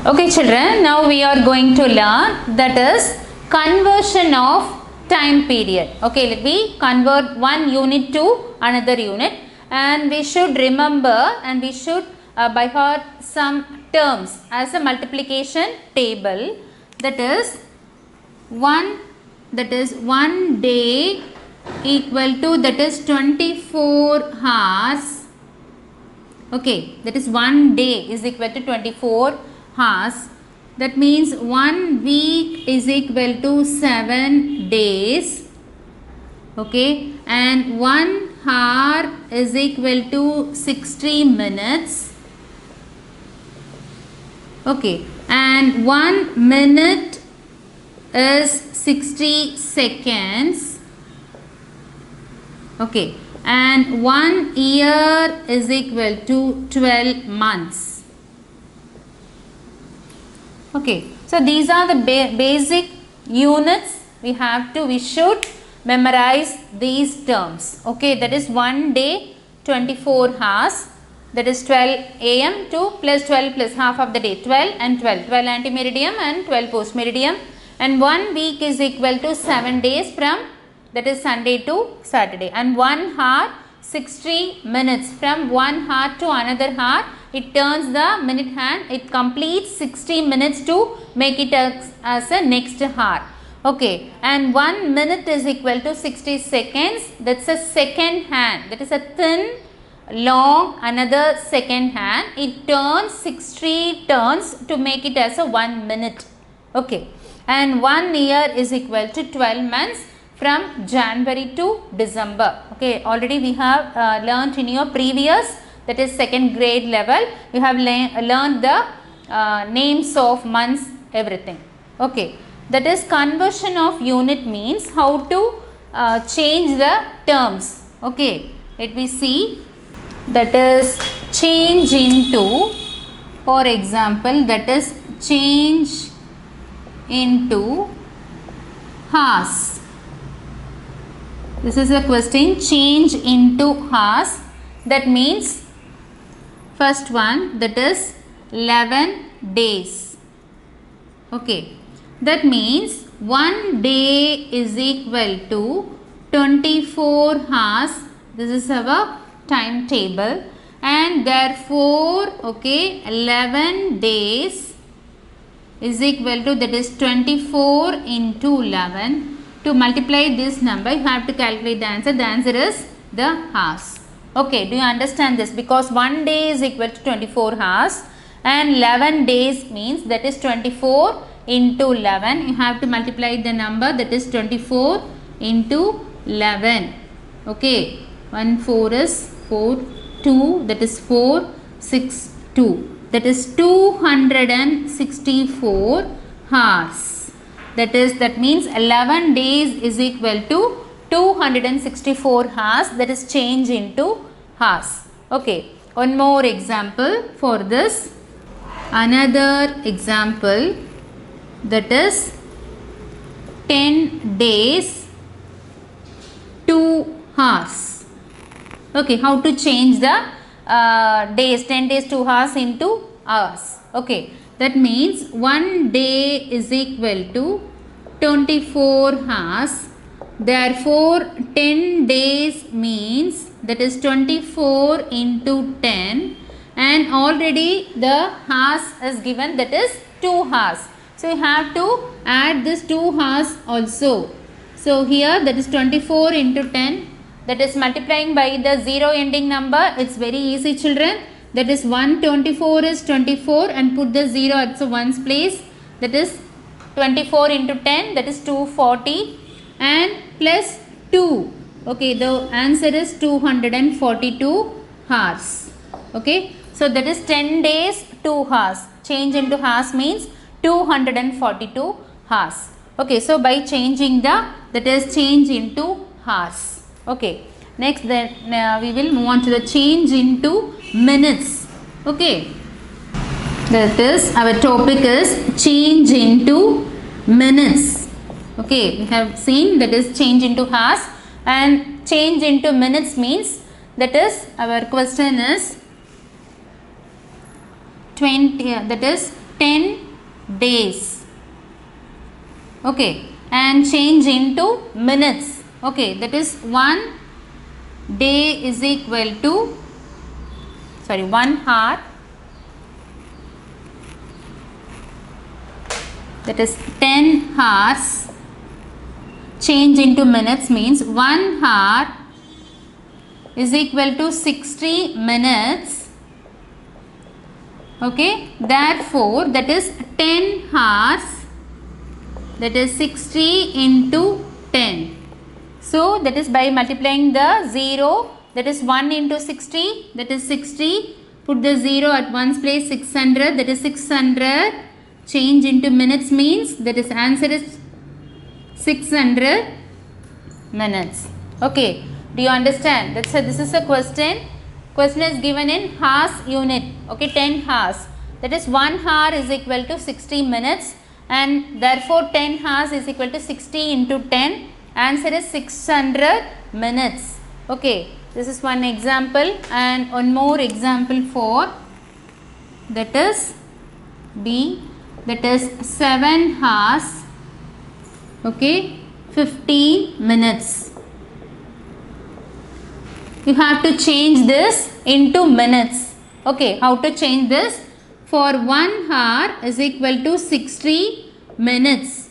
Okay children, now we are going to learn that is conversion of time period. Okay, let me convert one unit to another unit, and we should remember and we should by heart some terms as a multiplication table. That is one day equal to, that is 24 hours. Okay, that is one day is equal to 24 hours. That means 1 week is equal to 7 days. Okay, and 1 hour is equal to 60 minutes. Okay, and 1 minute is 60 seconds. Okay, and 1 year is equal to 12 months. Okay, so these are the basic units we should memorize these terms. Okay, that is 1 day 24 hours, that is 12 am to plus 12 plus half of the day, 12 and 12 antemeridium and 12 postmeridium, and 1 week is equal to 7 days from, that is Sunday to Saturday, and 1 hour 60 minutes. From 1 hour to another hour, it turns the minute hand, it completes 60 minutes to make it as a next hour. Okay, and 1 minute is equal to 60 seconds, that's a second hand, that is a thin long another second hand, it turns 60 turns to make it as a 1 minute. Okay, and 1 year is equal to 12 months from January to December. Okay, already we have learnt in your previous, that is second grade level, you have learned the names of months, everything. Okay, that is conversion of unit means how to change the terms. Okay, let me see, that is change into, for example, that is change into hours. This is a question, change into hours. That means first one, that is 11 days. Okay, that means 1 day is equal to 24 hours. This is our timetable, and therefore, okay, 11 days is equal to, that is 24 into 11. To multiply this number, you have to calculate the answer. The answer is the hours. Okay, do you understand this? Because 1 day is equal to 24 hours and 11 days means, that is 24 into 11. You have to multiply the number, that is 24 into 11. Okay, 1 4 is 4, 2, that is 4, 6, 2. That is 264 hours. That means 11 days is equal to 264 hours, that is change into hours. Okay, one more example for this. Another example, that is 10 days 2 hours. Okay, how to change the days, 10 days 2 hours into hours. Okay, that means 1 day is equal to 24 hours. Therefore, 10 days means, that is 24 into 10, and already the hours is given, that is 2 hours. So, you have to add this 2 hours also. So, here that is 24 into 10, that is multiplying by the 0 ending number. It's very easy children. That is 124 is 24 and put the 0 at the ones place. That is 24 into 10, that is 240 and plus 2. Okay, the answer is 242 hours. Okay, so that is 10 days 2 hours. Change into hours means 242 hours. Okay, so by changing that is change into hours. Okay, next then we will move on to the change into minutes. Okay, that is our topic is change into minutes. Okay, we have seen that is change into hours, and change into minutes means, that is our question is 20, that is 10 days. Okay, and change into minutes. Okay, that is 1 day is equal to 1 hour, that is 10 hours. Change into minutes means 1 hour is equal to 60 minutes. Okay, therefore that is 10 hours, that is 60 into 10. So that is by multiplying the 0, that is 1 into 60, that is 60. Put the 0 at one's place, 600, that is 600. Change into minutes means that is answer is 600 minutes. Okay, do you understand? That's a, this is a question. Question is given in hours unit. Okay, 10 hours. That is 1 hour is equal to 60 minutes, and therefore 10 hours is equal to 60 into 10. Answer is 600 minutes. Okay, this is one example, and one more example for, that is B, that is 7 hours, okay, 15 minutes. You have to change this into minutes. Okay, how to change this? For 1 hour is equal to 60 minutes.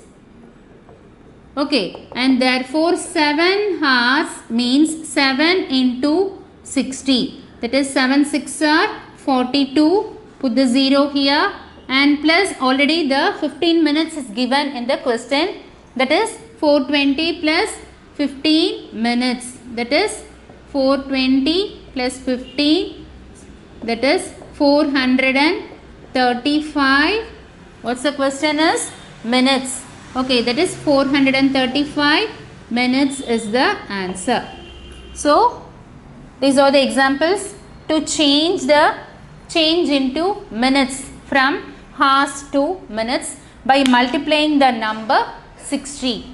Okay, and therefore 7 hours means 7 into 60. That is 7 6 are 42. Put the 0 here, and plus already the 15 minutes is given in the question. That is 420 plus 15 minutes. That is 420 plus 15, that is 435. What's the question is? Minutes. Okay, that is 435 minutes is the answer. So these are the examples to change into minutes from hours to minutes by multiplying the number 60.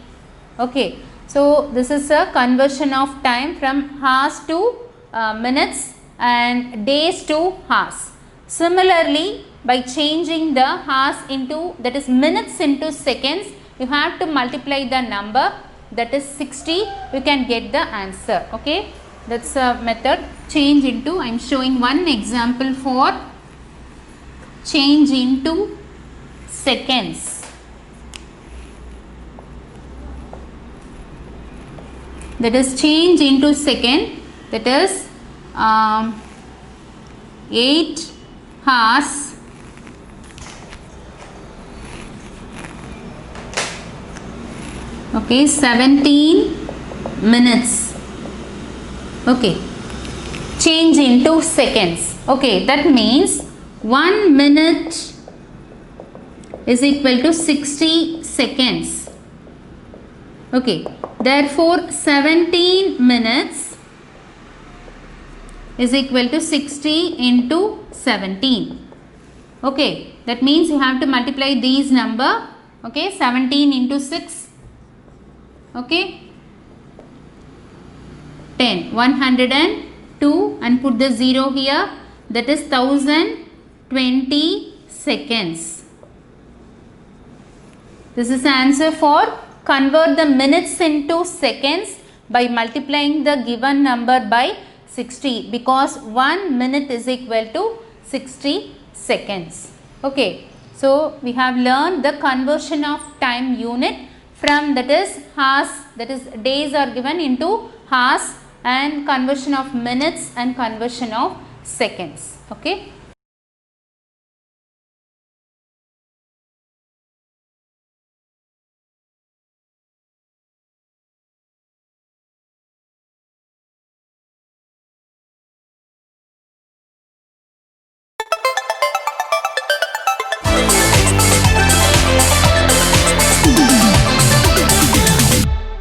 Okay, so this is a conversion of time from hours to minutes and days to hours. Similarly, by changing the hours into, that is minutes into seconds, you have to multiply the number, that is 60, you can get the answer. Okay, that's a method. Change into, I am showing one example for change into seconds. That is change into second, that is 8 hours, okay, 17 minutes. Okay, change into seconds. Okay, that means 1 minute is equal to 60 seconds. Okay, therefore 17 minutes is equal to 60 into 17. Okay, that means you have to multiply these number. Okay, 17 into 6, okay, 10, 102, and put the 0 here, that is 1020 seconds. This is the answer for convert the minutes into seconds by multiplying the given number by 60, because 1 minute is equal to 60 seconds. Okay, so we have learned the conversion of time unit from, that is hours, that is days are given into hours, and conversion of minutes and conversion of seconds. Okay.